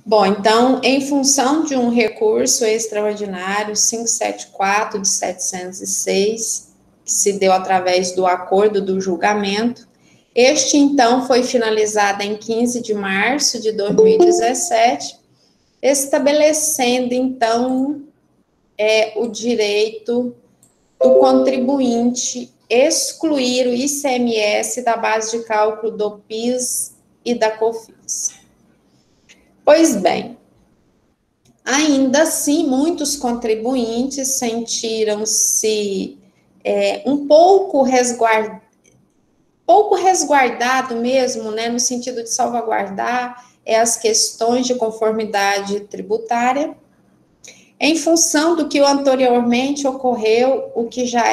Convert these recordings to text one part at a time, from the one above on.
Bom, então, em função de um recurso extraordinário 574 de 706, que se deu através do acordo do julgamento, este, então, foi finalizado em 15 de março de 2017, estabelecendo, então, o direito do contribuinte excluir o ICMS da base de cálculo do PIS e da COFINS. Pois bem, ainda assim, muitos contribuintes sentiram-se um pouco resguardado mesmo, né, no sentido de salvaguardar as questões de conformidade tributária, em função do que anteriormente ocorreu, o que já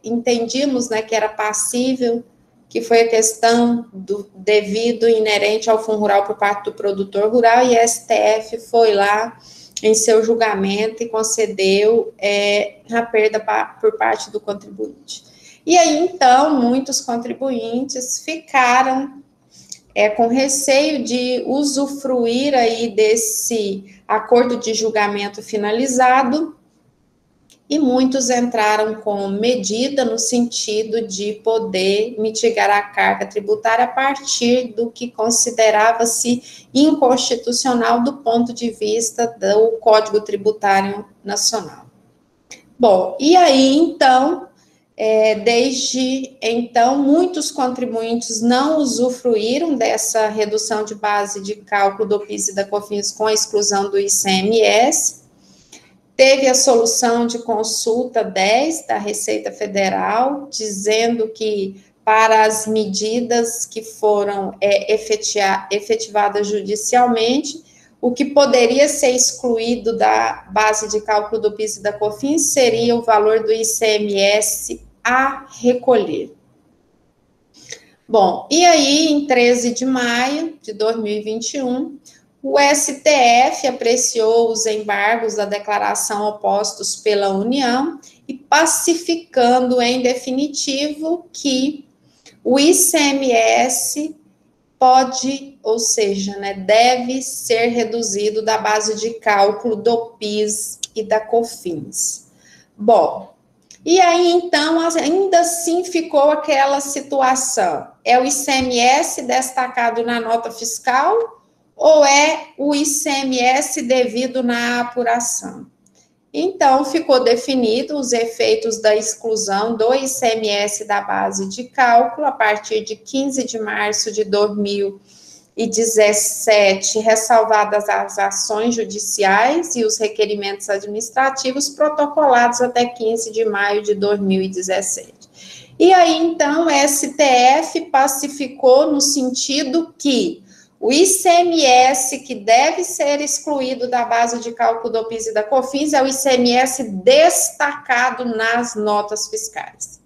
entendimos, né, que era passível, que foi a questão do devido inerente ao fundo rural por parte do produtor rural, e a STF foi lá em seu julgamento e concedeu a perda por parte do contribuinte. E aí, então, muitos contribuintes ficaram com receio de usufruir aí desse acordo de julgamento finalizado, e muitos entraram com medida no sentido de poder mitigar a carga tributária a partir do que considerava-se inconstitucional do ponto de vista do Código Tributário Nacional. Bom, e aí, então, desde então, muitos contribuintes não usufruíram dessa redução de base de cálculo do PIS e da COFINS com a exclusão do ICMS. Teve a solução de consulta 10 da Receita Federal, dizendo que para as medidas que foram efetivadas judicialmente, o que poderia ser excluído da base de cálculo do PIS e da COFINS seria o valor do ICMS a recolher. Bom, e aí, em 13 de maio de 2021, o STF apreciou os embargos da declaração opostos pela União e pacificando em definitivo que o ICMS pode, ou seja, né, deve ser reduzido da base de cálculo do PIS e da COFINS. Bom, e aí, então, ainda assim ficou aquela situação. É o ICMS destacado na nota fiscal ou é o ICMS devido na apuração? Então, ficou definido os efeitos da exclusão do ICMS da base de cálculo a partir de 15 de março de 2017, ressalvadas as ações judiciais e os requerimentos administrativos protocolados até 15 de maio de 2017. E aí, então, o STF pacificou no sentido que o ICMS que deve ser excluído da base de cálculo do PIS e da COFINS é o ICMS destacado nas notas fiscais.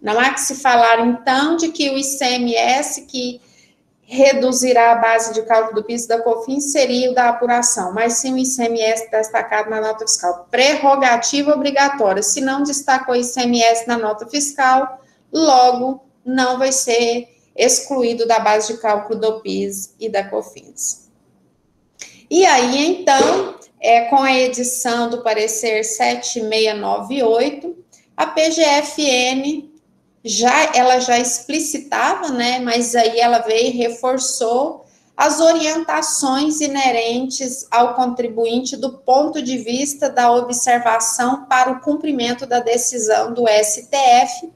Não há que se falar, então, de que o ICMS que reduzirá a base de cálculo do PIS e da COFINS seria o da apuração, mas sim o ICMS destacado na nota fiscal. Prerrogativa obrigatória. Se não destacou o ICMS na nota fiscal, logo não vai ser excluído da base de cálculo do PIS e da COFINS. E aí, então, com a edição do parecer 7698, a PGFN ela já explicitava, né, mas aí ela veio e reforçou as orientações inerentes ao contribuinte do ponto de vista da observação para o cumprimento da decisão do STF,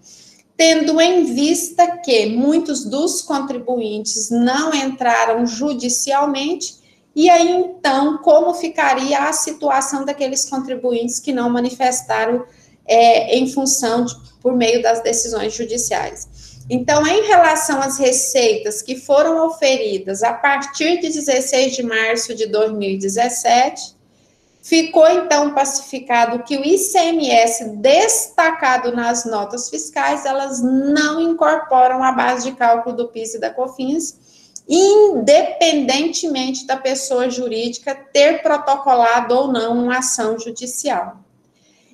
tendo em vista que muitos dos contribuintes não entraram judicialmente, e aí, então, como ficaria a situação daqueles contribuintes que não manifestaram em função por meio das decisões judiciais. Então, em relação às receitas que foram oferidas a partir de 16 de março de 2017, ficou, então, pacificado que o ICMS destacado nas notas fiscais, elas não incorporam a base de cálculo do PIS e da COFINS, independentemente da pessoa jurídica ter protocolado ou não uma ação judicial.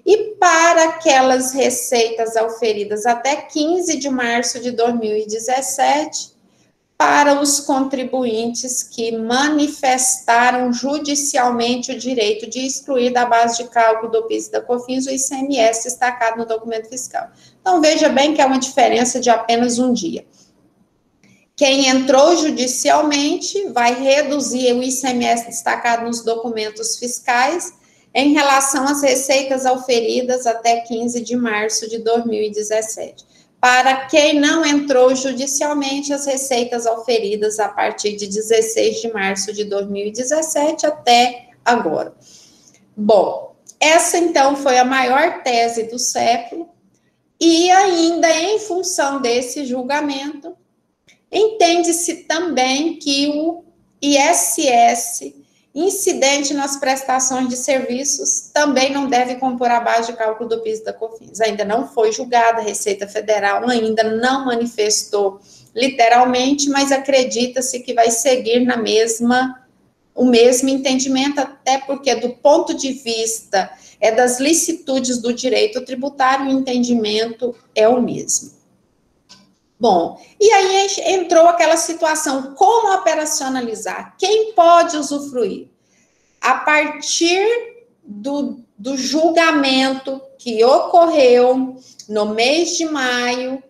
E para aquelas receitas auferidas até 15 de março de 2017, para os contribuintes que manifestaram judicialmente o direito de excluir da base de cálculo do PIS e da COFINS o ICMS destacado no documento fiscal. Então, veja bem que é uma diferença de apenas um dia. Quem entrou judicialmente vai reduzir o ICMS destacado nos documentos fiscais em relação às receitas auferidas até 15 de março de 2017. Para quem não entrou judicialmente, as receitas auferidas a partir de 16 de março de 2017 até agora. Bom, essa então foi a maior tese do século, e ainda em função desse julgamento, entende-se também que o ISS, incidente nas prestações de serviços, também não deve compor a base de cálculo do PIS e da COFINS. Ainda não foi julgada, a Receita Federal ainda não manifestou literalmente, mas acredita-se que vai seguir o mesmo entendimento, até porque, do ponto de vista das licitudes do direito tributário, o entendimento é o mesmo. Bom, e aí entrou aquela situação, como operacionalizar? Quem pode usufruir? A partir do julgamento que ocorreu no mês de maio,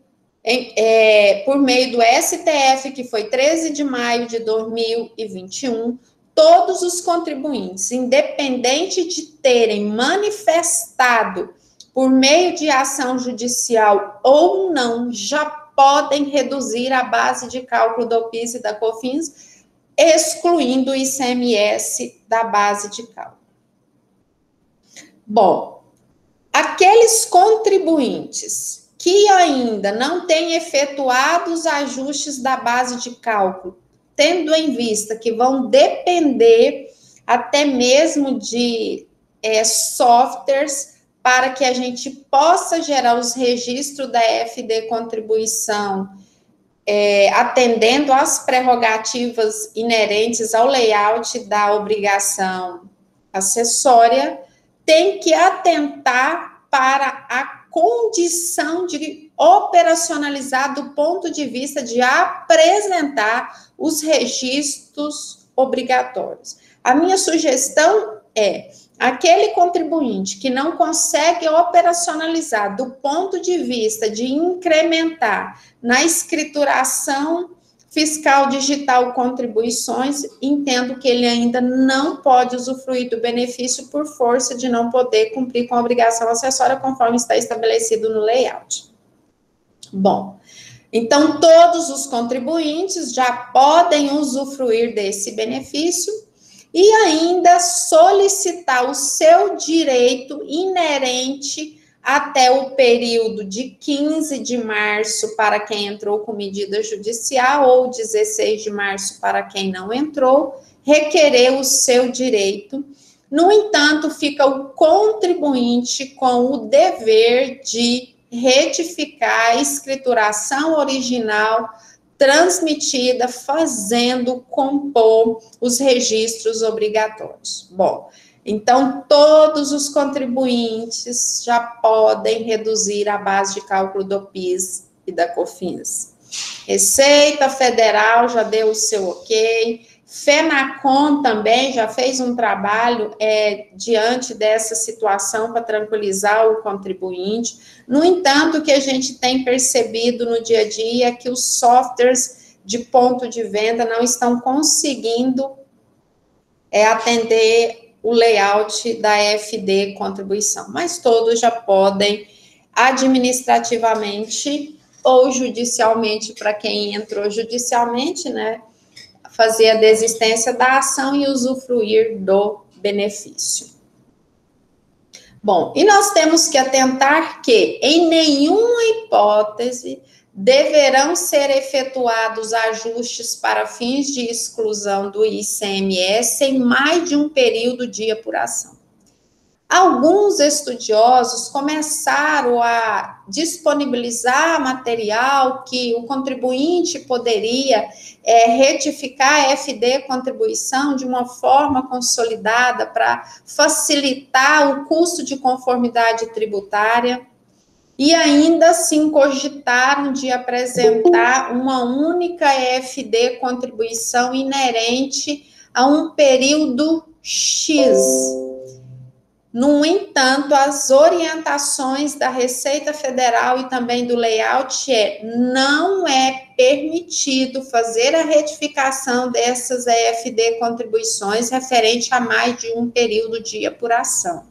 por meio do STF, que foi 13 de maio de 2021, todos os contribuintes, independente de terem manifestado por meio de ação judicial ou não, já podem reduzir a base de cálculo do PIS e da COFINS, excluindo o ICMS da base de cálculo. Bom, aqueles contribuintes que ainda não têm efetuado os ajustes da base de cálculo, tendo em vista que vão depender até mesmo de softwares para que a gente possa gerar os registros da FD contribuição, atendendo às prerrogativas inerentes ao layout da obrigação acessória, tem que atentar para a condição de operacionalizar do ponto de vista de apresentar os registros obrigatórios. A minha sugestão é: aquele contribuinte que não consegue operacionalizar do ponto de vista de incrementar na escrituração fiscal digital contribuições, entendo que ele ainda não pode usufruir do benefício por força de não poder cumprir com a obrigação acessória conforme está estabelecido no layout. Bom, então todos os contribuintes já podem usufruir desse benefício e ainda solicitar o seu direito inerente até o período de 15 de março para quem entrou com medida judicial ou 16 de março para quem não entrou, requerer o seu direito. No entanto, fica o contribuinte com o dever de retificar a escrituração original transmitida, fazendo compor os registros obrigatórios. Bom, então, todos os contribuintes já podem reduzir a base de cálculo do PIS e da COFINS. Receita Federal já deu o seu ok, FENACON também já fez um trabalho diante dessa situação para tranquilizar o contribuinte. No entanto, o que a gente tem percebido no dia a dia é que os softwares de ponto de venda não estão conseguindo atender o layout da FD contribuição, mas todos já podem administrativamente ou judicialmente, para quem entrou judicialmente, né, fazer a desistência da ação e usufruir do benefício. Bom, e nós temos que atentar que, em nenhuma hipótese, deverão ser efetuados ajustes para fins de exclusão do ICMS em mais de um período de apuração. Alguns estudiosos começaram a disponibilizar material que o contribuinte poderia retificar a FD contribuição de uma forma consolidada para facilitar o custo de conformidade tributária. E ainda assim cogitaram de apresentar uma única EFD contribuição inerente a um período X. No entanto, as orientações da Receita Federal e também do layout não é permitido fazer a retificação dessas EFD contribuições referente a mais de um período de apuração.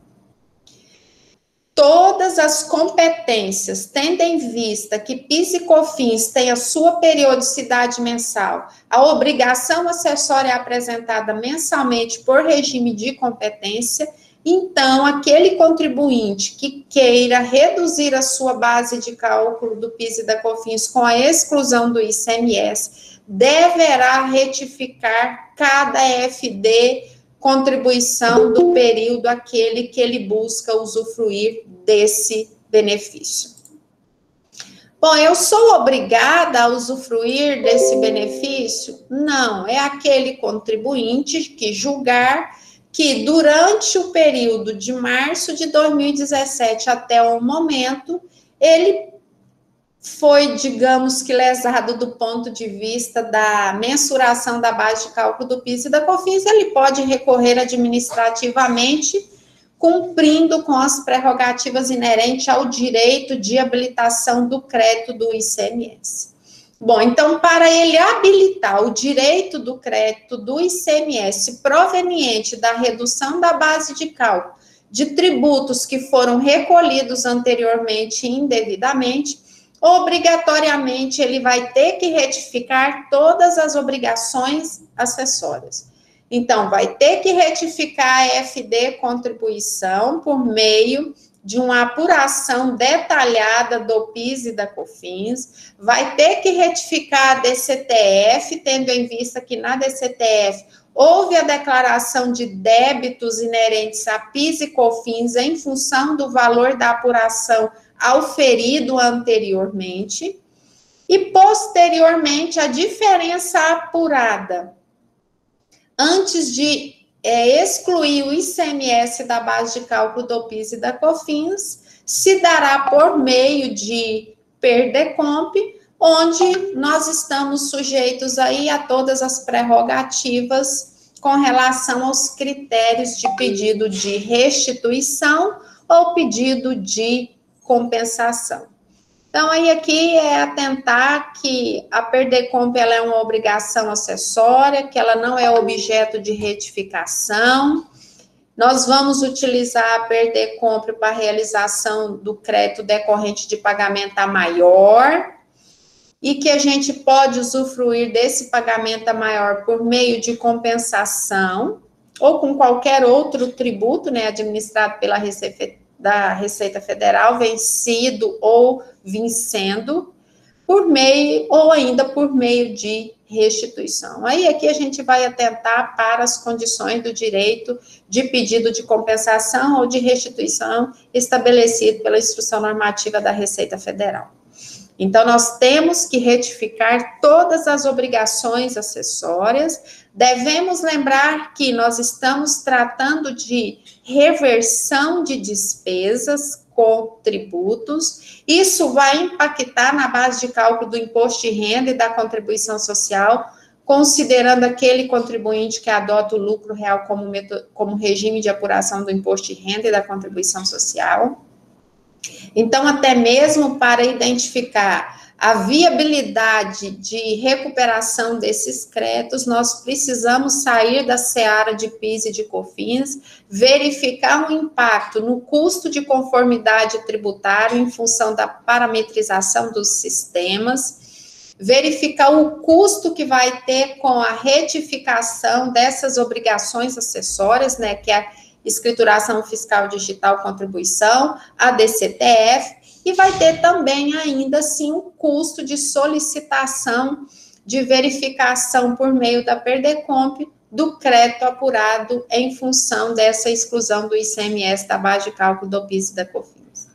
Todas as competências, tendo em vista que PIS e COFINS tem a sua periodicidade mensal, a obrigação acessória é apresentada mensalmente por regime de competência, então, aquele contribuinte que queira reduzir a sua base de cálculo do PIS e da COFINS com a exclusão do ICMS, deverá retificar cada EFD contribuição do período aquele que ele busca usufruir desse benefício. Bom, eu sou obrigada a usufruir desse benefício? Não, é aquele contribuinte que julgar que durante o período de março de 2017 até o momento, ele foi, digamos que, lesado do ponto de vista da mensuração da base de cálculo do PIS e da COFINS, ele pode recorrer administrativamente, cumprindo com as prerrogativas inerentes ao direito de habilitação do crédito do ICMS. Bom, então, para ele habilitar o direito do crédito do ICMS proveniente da redução da base de cálculo de tributos que foram recolhidos anteriormente indevidamente, obrigatoriamente ele vai ter que retificar todas as obrigações acessórias. Então, vai ter que retificar a EFD contribuição por meio de uma apuração detalhada do PIS e da COFINS, vai ter que retificar a DCTF, tendo em vista que na DCTF houve a declaração de débitos inerentes a PIS e COFINS em função do valor da apuração auferido anteriormente, e posteriormente a diferença apurada antes de excluir o ICMS da base de cálculo do PIS e da COFINS, se dará por meio de PERDECOMP, onde nós estamos sujeitos aí a todas as prerrogativas com relação aos critérios de pedido de restituição ou pedido de compensação. Então, aí aqui é atentar que a PERDECOMP ela é uma obrigação acessória, que ela não é objeto de retificação. Nós vamos utilizar a PERDECOMP para a realização do crédito decorrente de pagamento a maior, e que a gente pode usufruir desse pagamento a maior por meio de compensação, ou com qualquer outro tributo, né, administrado pela Receita Federal, vencido ou vencendo, por meio, ou ainda por meio de restituição. Aí aqui a gente vai atentar para as condições do direito de pedido de compensação ou de restituição estabelecido pela Instrução Normativa da Receita Federal. Então, nós temos que retificar todas as obrigações acessórias. Devemos lembrar que nós estamos tratando de reversão de despesas com tributos. Isso vai impactar na base de cálculo do imposto de renda e da contribuição social, considerando aquele contribuinte que adota o lucro real como regime de apuração do imposto de renda e da contribuição social. Então, até mesmo para identificar a viabilidade de recuperação desses créditos, nós precisamos sair da seara de PIS e de COFINS, verificar o impacto no custo de conformidade tributária em função da parametrização dos sistemas, verificar o custo que vai ter com a retificação dessas obrigações acessórias, né, que é a escrituração fiscal digital contribuição, a DCTF, e vai ter também ainda assim o custo de solicitação de verificação por meio da PERDECOMP do crédito apurado em função dessa exclusão do ICMS da base de cálculo do PIS e da COFINS.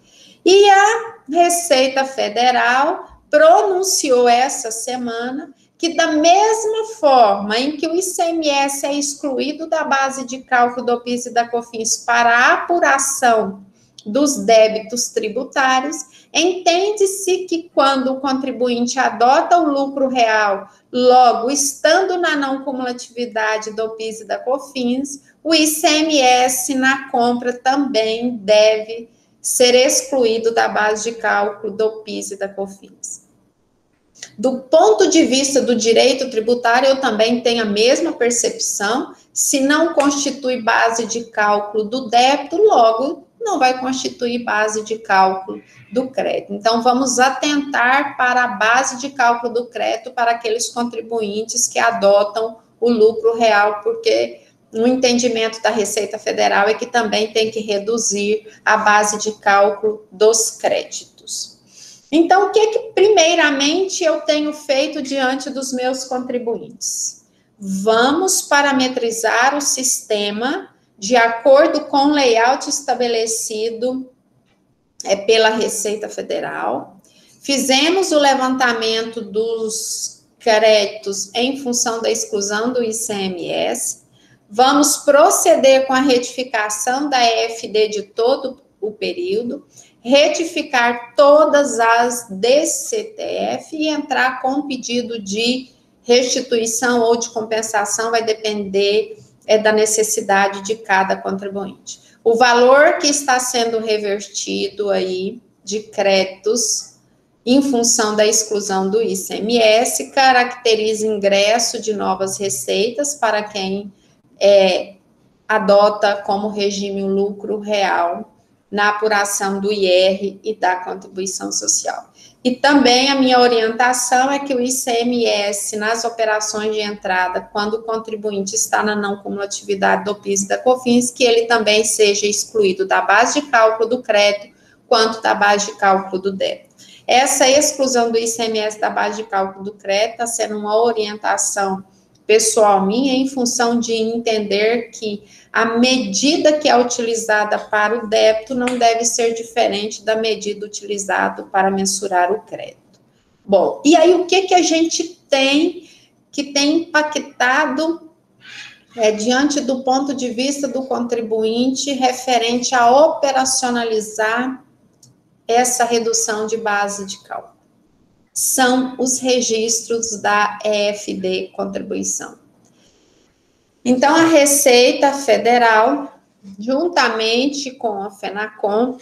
E a Receita Federal pronunciou essa semana que da mesma forma em que o ICMS é excluído da base de cálculo do PIS e da COFINS para a apuração dos débitos tributários, entende-se que quando o contribuinte adota o lucro real, logo estando na não cumulatividade do PIS e da COFINS, o ICMS na compra também deve ser excluído da base de cálculo do PIS e da COFINS. Do ponto de vista do direito tributário, eu também tenho a mesma percepção. Se não constitui base de cálculo do débito, logo não vai constituir base de cálculo do crédito. Então, vamos atentar para a base de cálculo do crédito para aqueles contribuintes que adotam o lucro real, porque no entendimento da Receita Federal é que também tem que reduzir a base de cálculo dos créditos. Então, o que primeiramente eu tenho feito diante dos meus contribuintes? Vamos parametrizar o sistema de acordo com o layout estabelecido pela Receita Federal. Fizemos o levantamento dos créditos em função da exclusão do ICMS. Vamos proceder com a retificação da EFD de todo o período, retificar todas as DCTF e entrar com pedido de restituição ou de compensação, vai depender da necessidade de cada contribuinte. O valor que está sendo revertido aí de créditos em função da exclusão do ICMS caracteriza ingresso de novas receitas para quem adota como regime o lucro real na apuração do IR e da contribuição social. E também a minha orientação é que o ICMS, nas operações de entrada, quando o contribuinte está na não cumulatividade do PIS e da COFINS, que ele também seja excluído da base de cálculo do crédito, quanto da base de cálculo do débito. Essa exclusão do ICMS da base de cálculo do crédito está sendo uma orientação pessoal minha, em função de entender que a medida que é utilizada para o débito não deve ser diferente da medida utilizada para mensurar o crédito. Bom, e aí o que a gente tem que tem impactado diante do ponto de vista do contribuinte referente a operacionalizar essa redução de base de cálculo? São os registros da EFD contribuição. Então, a Receita Federal, juntamente com a FENACON,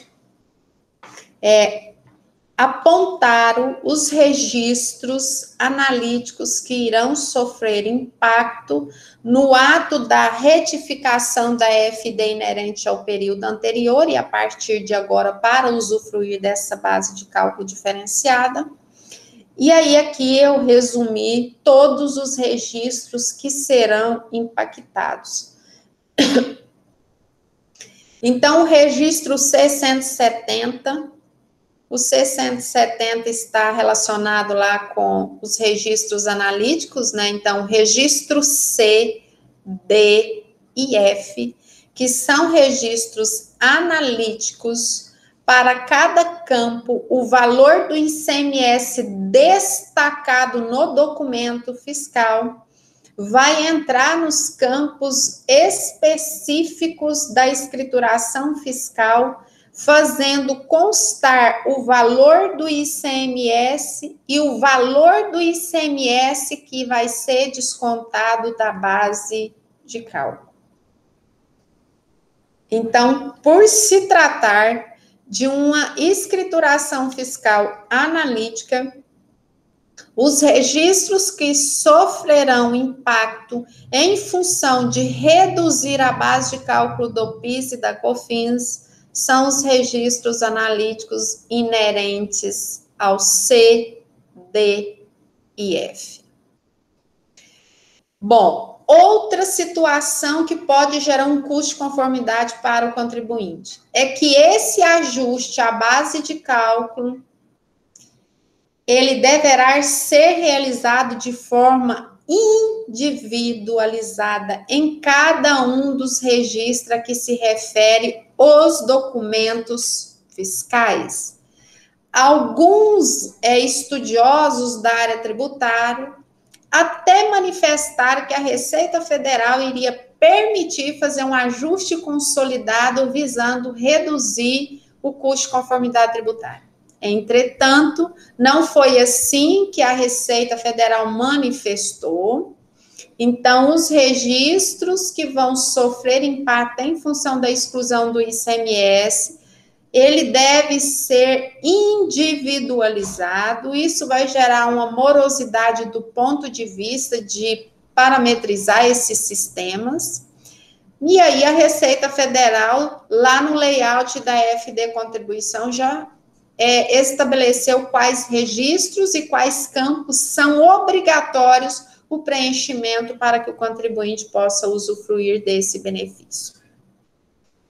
apontaram os registros analíticos que irão sofrer impacto no ato da retificação da EFD inerente ao período anterior e a partir de agora para usufruir dessa base de cálculo diferenciada. E aí, aqui eu resumi todos os registros que serão impactados. Então, o registro C170, o C170 está relacionado lá com os registros analíticos, né? Então, registro C, D e F, que são registros analíticos. Para cada campo, o valor do ICMS destacado no documento fiscal vai entrar nos campos específicos da escrituração fiscal, fazendo constar o valor do ICMS e o valor do ICMS que vai ser descontado da base de cálculo. Então, por se tratar de uma escrituração fiscal analítica, os registros que sofrerão impacto em função de reduzir a base de cálculo do PIS e da COFINS são os registros analíticos inerentes ao C, D e F. Bom, outra situação que pode gerar um custo de conformidade para o contribuinte é que esse ajuste à base de cálculo, ele deverá ser realizado de forma individualizada em cada um dos registros a que se refere os documentos fiscais. Alguns estudiosos da área tributária até manifestaram que a Receita Federal iria permitir fazer um ajuste consolidado visando reduzir o custo de conformidade tributária. Entretanto, não foi assim que a Receita Federal manifestou. Então, os registros que vão sofrer impacto em função da exclusão do ICMS, ele deve ser individualizado. Isso vai gerar uma morosidade do ponto de vista de parametrizar esses sistemas. E aí, a Receita Federal, lá no layout da FD Contribuição, já estabeleceu quais registros e quais campos são obrigatórios o preenchimento para que o contribuinte possa usufruir desse benefício.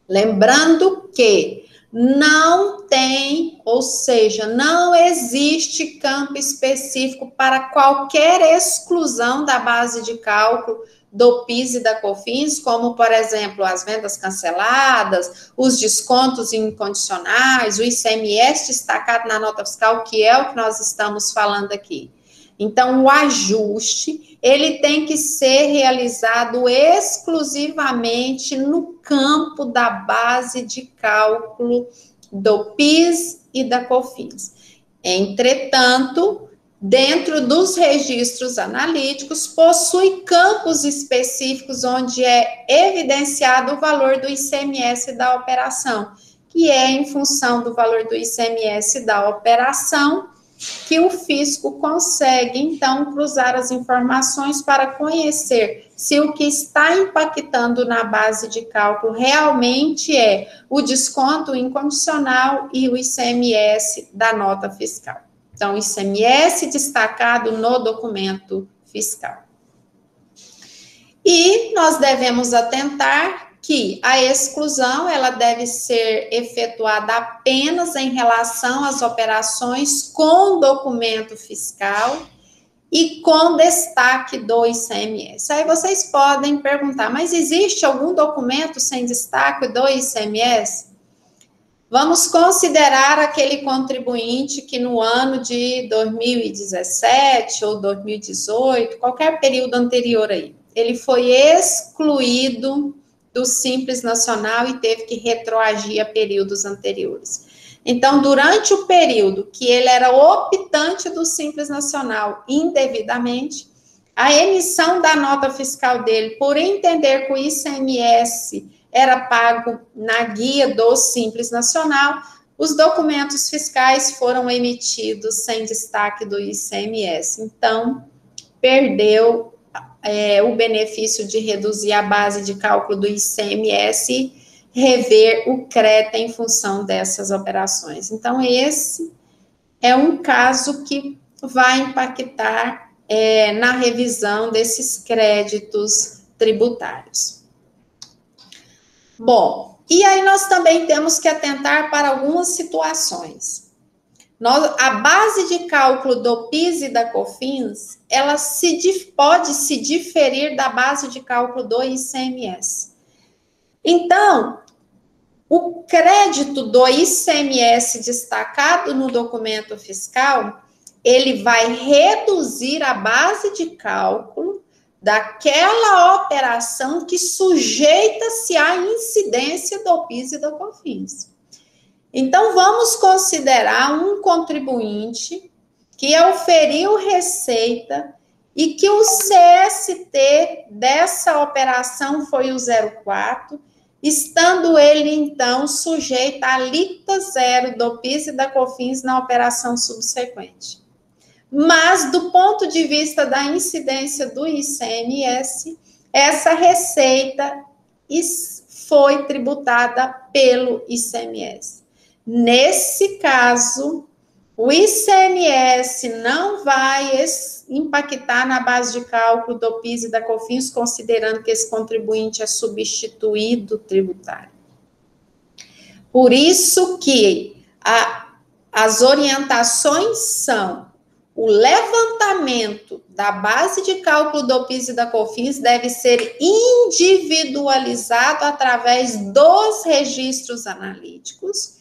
Lembrando que não tem, ou seja, não existe campo específico para qualquer exclusão da base de cálculo do PIS e da COFINS, como, por exemplo, as vendas canceladas, os descontos incondicionais, o ICMS destacado na nota fiscal, que é o que nós estamos falando aqui. Então, o ajuste, ele tem que ser realizado exclusivamente no campo da base de cálculo do PIS e da COFINS. Entretanto, dentro dos registros analíticos, possui campos específicos onde é evidenciado o valor do ICMS da operação, que é em função do valor do ICMS da operação que o fisco consegue, então, cruzar as informações para conhecer se o que está impactando na base de cálculo realmente é o desconto incondicional e o ICMS da nota fiscal. Então, ICMS destacado no documento fiscal. E nós devemos atentar que a exclusão, ela deve ser efetuada apenas em relação às operações com documento fiscal e com destaque do ICMS. Aí vocês podem perguntar, mas existe algum documento sem destaque do ICMS? Vamos considerar aquele contribuinte que no ano de 2017 ou 2018, qualquer período anterior aí, ele foi excluído do Simples Nacional e teve que retroagir a períodos anteriores. Então, durante o período que ele era optante do Simples Nacional indevidamente, a emissão da nota fiscal dele, por entender que o ICMS era pago na guia do Simples Nacional, os documentos fiscais foram emitidos sem destaque do ICMS. Então, perdeu o benefício de reduzir a base de cálculo do ICMS e rever o CRETA em função dessas operações. Então, esse é um caso que vai impactar na revisão desses créditos tributários. Bom, e aí nós também temos que atentar para algumas situações. A base de cálculo do PIS e da COFINS, ela pode se diferir da base de cálculo do ICMS. Então, o crédito do ICMS destacado no documento fiscal, ele vai reduzir a base de cálculo daquela operação que sujeita-se à incidência do PIS e da COFINS. Então, vamos considerar um contribuinte que auferiu receita e que o CST dessa operação foi o 04, estando ele, então, sujeito à alíquota zero do PIS e da COFINS na operação subsequente. Mas, do ponto de vista da incidência do ICMS, essa receita foi tributada pelo ICMS. Nesse caso, o ICMS não vai impactar na base de cálculo do PIS e da COFINS, considerando que esse contribuinte é substituído tributário. Por isso que as orientações são: o levantamento da base de cálculo do PIS e da COFINS deve ser individualizado através dos registros analíticos,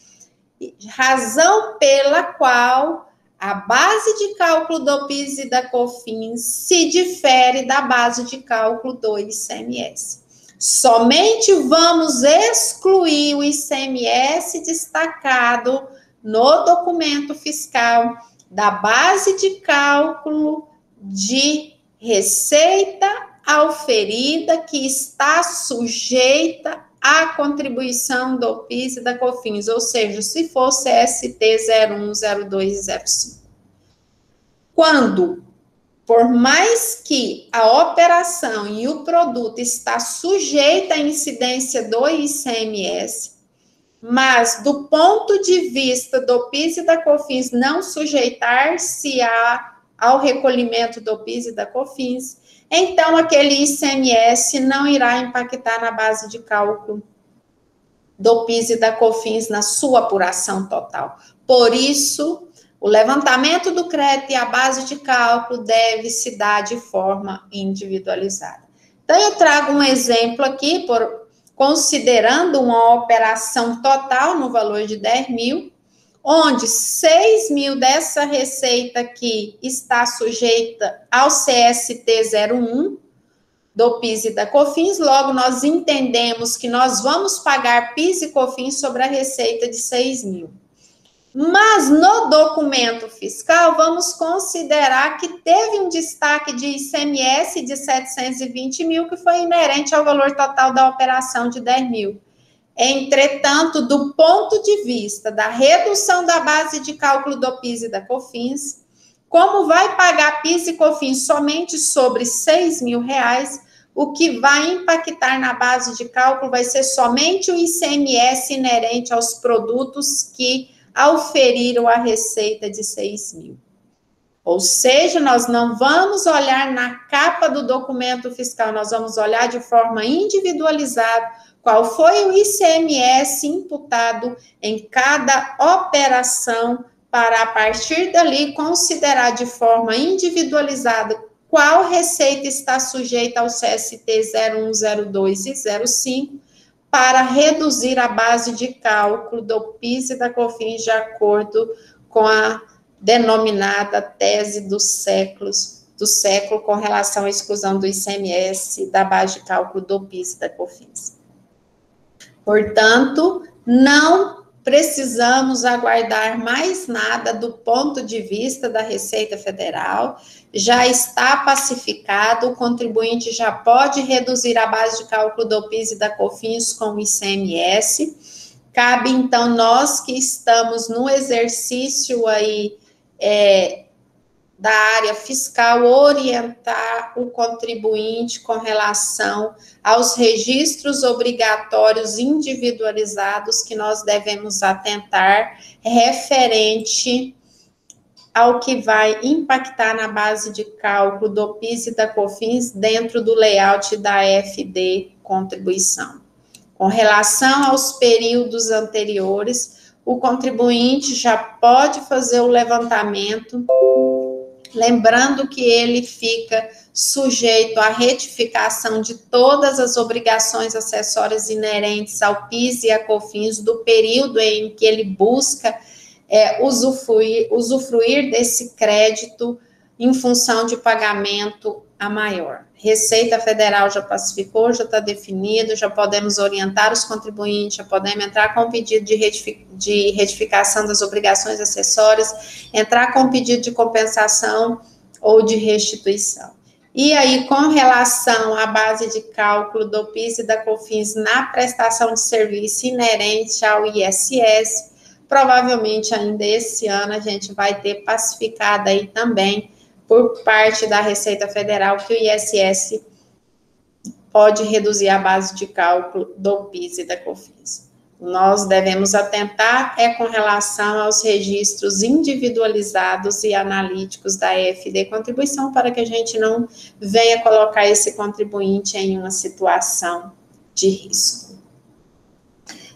razão pela qual a base de cálculo do PIS e da COFINS se difere da base de cálculo do ICMS. Somente vamos excluir o ICMS destacado no documento fiscal da base de cálculo de receita auferida que está sujeita à contribuição do PIS e da COFINS, ou seja, se for CST 01, 02 e 05. Quando, por mais que a operação e o produto está sujeita à incidência do ICMS, mas do ponto de vista do PIS e da COFINS não sujeitar-se ao recolhimento do PIS e da COFINS, então aquele ICMS não irá impactar na base de cálculo do PIS e da COFINS na sua apuração total. Por isso, o levantamento do crédito e a base de cálculo deve se dar de forma individualizada. Então, eu trago um exemplo aqui, considerando uma operação total no valor de 10 mil, onde 6 mil dessa receita aqui está sujeita ao CST 01 do PIS e da COFINS, logo nós entendemos que nós vamos pagar PIS e COFINS sobre a receita de 6 mil. Mas no documento fiscal, vamos considerar que teve um destaque de ICMS de 720 mil, que foi inerente ao valor total da operação de 10 mil. Entretanto, do ponto de vista da redução da base de cálculo do PIS e da COFINS, como vai pagar PIS e COFINS somente sobre 6 mil reais, o que vai impactar na base de cálculo vai ser somente o ICMS inerente aos produtos que auferiram a receita de 6 mil. Ou seja, nós não vamos olhar na capa do documento fiscal, nós vamos olhar de forma individualizada qual foi o ICMS imputado em cada operação, para, a partir dali, considerar de forma individualizada qual receita está sujeita ao CST 01, 02 e 05, para reduzir a base de cálculo do PIS e da COFINS de acordo com a denominada tese do século com relação à exclusão do ICMS da base de cálculo do PIS e da COFINS. Portanto, não precisamos aguardar mais nada do ponto de vista da Receita Federal, já está pacificado, o contribuinte já pode reduzir a base de cálculo do PIS e da COFINS com o ICMS. Cabe, então, nós que estamos no exercício aí da área fiscal, orientar o contribuinte com relação aos registros obrigatórios individualizados que nós devemos atentar referente ao que vai impactar na base de cálculo do PIS e da COFINS dentro do layout da FD Contribuição. Com relação aos períodos anteriores, o contribuinte já pode fazer o levantamento, lembrando que ele fica sujeito à retificação de todas as obrigações acessórias inerentes ao PIS e à COFINS do período em que ele busca usufruir desse crédito em função de pagamento a maior. Receita Federal já pacificou, já está definido, já podemos orientar os contribuintes, já podemos entrar com pedido de retificação das obrigações acessórias, entrar com pedido de compensação ou de restituição. E aí, com relação à base de cálculo do PIS e da COFINS na prestação de serviço inerente ao ISS, provavelmente ainda esse ano a gente vai ter pacificado aí também por parte da Receita Federal que o ISS pode reduzir a base de cálculo do PIS e da COFINS. Nós devemos atentar com relação aos registros individualizados e analíticos da EFD Contribuição, para que a gente não venha colocar esse contribuinte em uma situação de risco.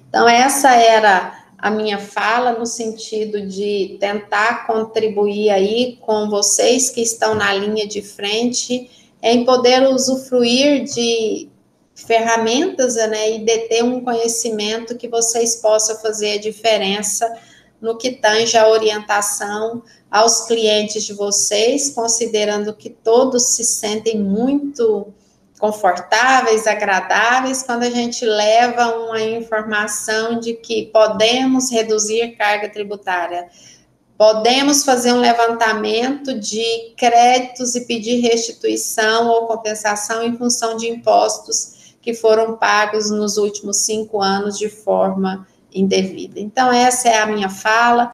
Então, essa era a minha fala no sentido de tentar contribuir aí com vocês que estão na linha de frente em poder usufruir de ferramentas, né, e de ter um conhecimento que vocês possam fazer a diferença no que tange a orientação aos clientes de vocês, considerando que todos se sentem muito confortáveis, agradáveis, quando a gente leva uma informação de que podemos reduzir carga tributária, podemos fazer um levantamento de créditos e pedir restituição ou compensação em função de impostos que foram pagos nos últimos 5 anos de forma indevida. Então, essa é a minha fala.